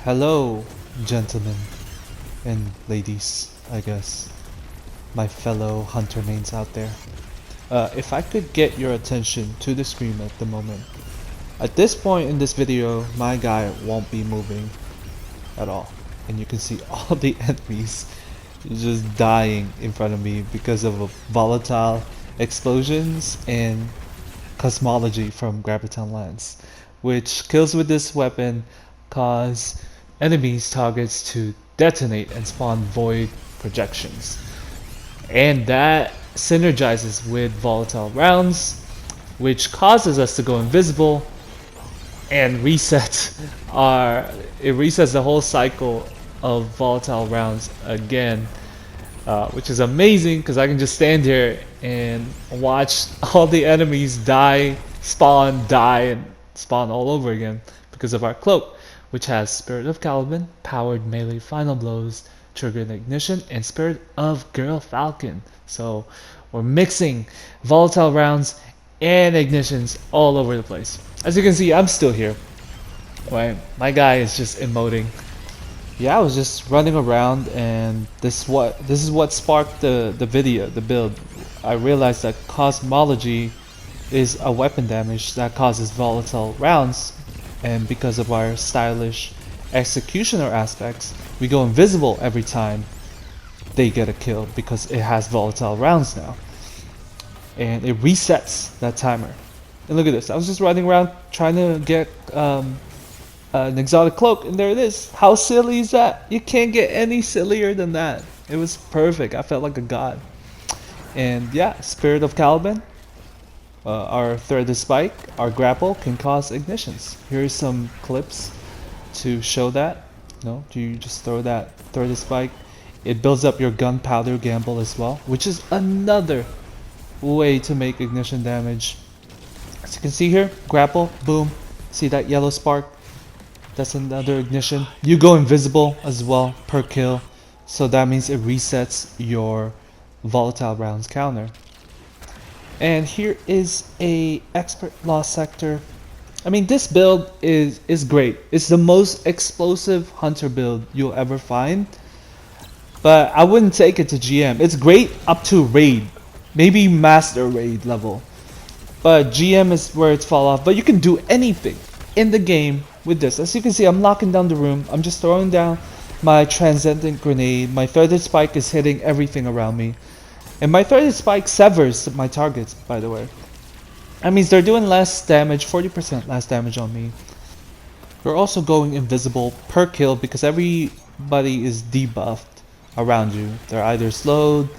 Hello, gentlemen and ladies, I guess, my fellow hunter mains out there. If I could get your attention to the screen at the moment. At this point in this video, my guy won't be moving at all. And you can see all the enemies just dying in front of me because of volatile explosions and cosmology from Graviton Lance, which kills with this weapon cause enemies targets to detonate and spawn void projections. And that synergizes with volatile rounds, which causes us to go invisible and resets the whole cycle of volatile rounds again, which is amazing because I can just stand here and watch all the enemies die, and spawn all over again because of our cloak, which has Spirit of Caliban, powered melee final blows, triggered ignition, and Spirit of Gyrfalcon. So we're mixing volatile rounds and ignitions all over the place. As you can see, I'm still here. Right, my guy is just emoting. Yeah, I was just running around, and this is what sparked the build. I realized that cosmology is a weapon damage that causes volatile rounds, and because of our stylish executioner aspects, we go invisible every time they get a kill because it has volatile rounds now, and it resets that timer. And look at this, I was just running around trying to get an exotic cloak, and there it is. How silly is that? You can't get any sillier than that. It was perfect. I felt like a god. And yeah, Spirit of Caliban, our threaded spike, our grapple can cause ignitions. Here's some clips to show that. You just throw that threaded spike. It builds up your gunpowder gamble as well, which is another way to make ignition damage. As you can see here, grapple, boom. See that yellow spark? That's another ignition. You go invisible as well per kill, so that means it resets your volatile rounds counter. And here is a expert loss sector. I mean, this build is great. It's the most explosive hunter build you'll ever find, but I wouldn't take it to GM. It's great up to raid, maybe master raid level, but GM is where it's fall off. But you can do anything in the game with this. As you can see, I'm locking down the room. I'm just throwing down my Transcendent grenade. My threaded spike is hitting everything around me, and my threaded spike severs my targets, by the way. That means they're doing less damage, 40% less damage on me. We're also going invisible per kill because everybody is debuffed around you. They're either slowed,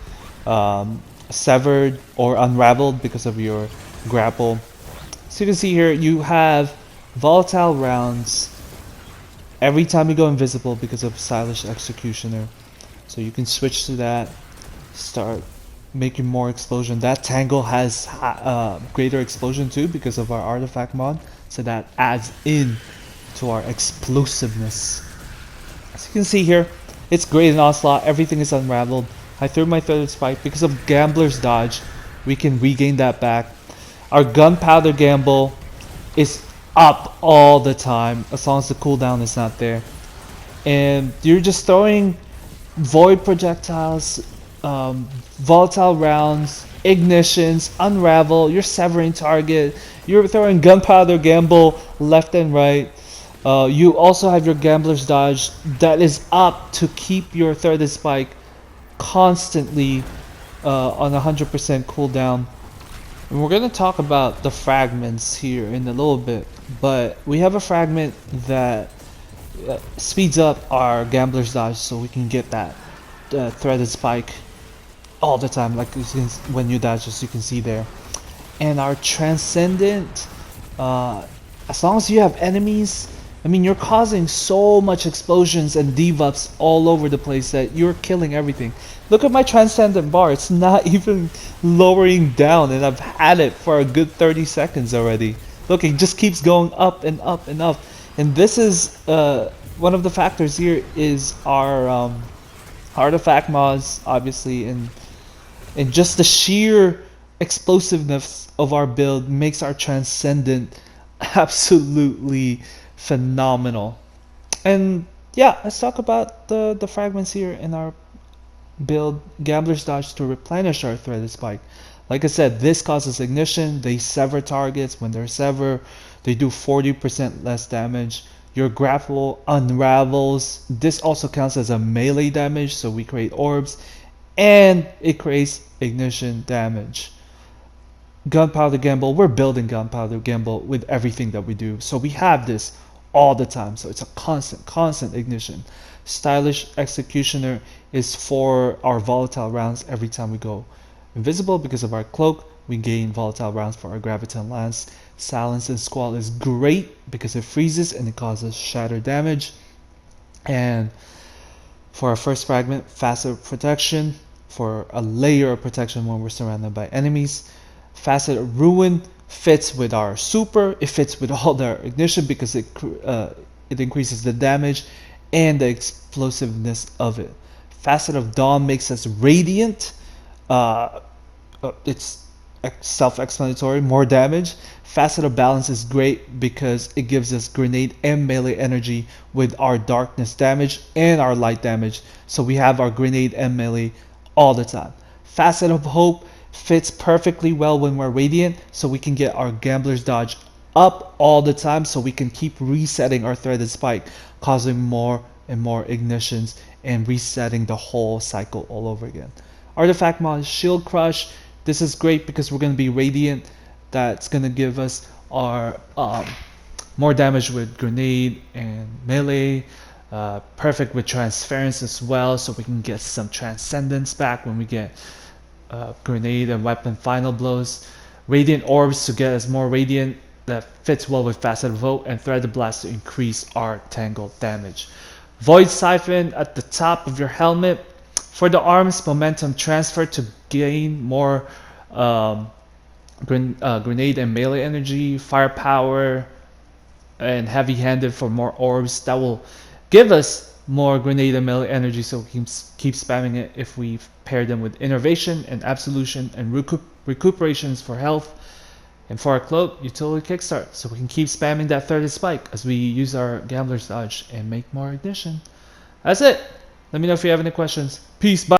severed, or unraveled because of your grapple. So you can see here, you have volatile rounds every time you go invisible because of stylish executioner. So you can switch to that, start making more explosion. That tangle has greater explosion too because of our artifact mod, so that adds in to our explosiveness. As you can see here, it's great in onslaught. Everything is unraveled. I threw my threaded spike because of gambler's dodge. We can regain that back. Our gunpowder gamble is up all the time as long as the cooldown is not there, and you're just throwing void projectiles, volatile rounds, ignitions, unravel, you're severing target, you're throwing gunpowder gamble left and right. You also have your gambler's dodge that is up to keep your threaded spike constantly on 100% cooldown. And we're going to talk about the fragments here in a little bit, but we have a fragment that speeds up our gambler's dodge so we can get that threaded spike all the time, like when you dodge, as you can see there. And our Transcendent, as long as you have enemies, I mean, you're causing so much explosions and debuffs all over the place that you're killing everything. Look at my Transcendent bar, it's not even lowering down, and I've had it for a good 30 seconds already. Look, it just keeps going up and up and up. And this is one of the factors here is our artifact mods, obviously, and just the sheer explosiveness of our build makes our Transcendent absolutely phenomenal. And yeah, let's talk about the fragments here in our build. Gambler's Dodge to replenish our threaded spike. Like I said, this causes ignition. They sever targets. When they're severed, they do 40% less damage. Your grapple unravels. This also counts as a melee damage, so we create orbs, and it creates ignition damage. Gunpowder Gamble, we're building Gunpowder Gamble with everything that we do. So we have this all the time. So it's a constant ignition. Stylish Executioner is for our volatile rounds every time we go invisible. Because of our cloak, we gain volatile rounds for our Graviton Lance. Silence and Squall is great because it freezes and it causes shatter damage. And for our first fragment, Facet Protection, for a layer of protection when we're surrounded by enemies. Facet Ruin fits with our super. It fits with all the ignition because it increases the damage and the explosiveness of it. Facet of Dawn makes us radiant. It's self-explanatory. More damage. Facet of Balance is great because it gives us grenade and melee energy with our darkness damage and our light damage. So we have our grenade and melee all the time. Facet of Hope fits perfectly well when we're radiant, so we can get our Gambler's Dodge up all the time, so we can keep resetting our threaded spike, causing more and more ignitions and resetting the whole cycle all over again. Artifact mod Shield Crush. This is great because we're going to be radiant. That's going to give us our more damage with grenade and melee. Perfect with transference as well, so we can get some transcendence back when we get grenade and weapon final blows. Radiant orbs to get us more radiant. That fits well with Facet Vote, and Threaded Blast to increase our tangle damage. Void Siphon at the top of your helmet. For the arms, momentum transfer to gain more grenade and melee energy, firepower, and heavy-handed for more orbs. That will give us more grenade and melee energy, so we can keep spamming it if we pair them with Innervation and Absolution and recuperations for health. And for our cloak, Utility Kickstart, so we can keep spamming that threaded spike as we use our Gambler's Dodge and make more ignition. That's it. Let me know if you have any questions. Peace. Bye.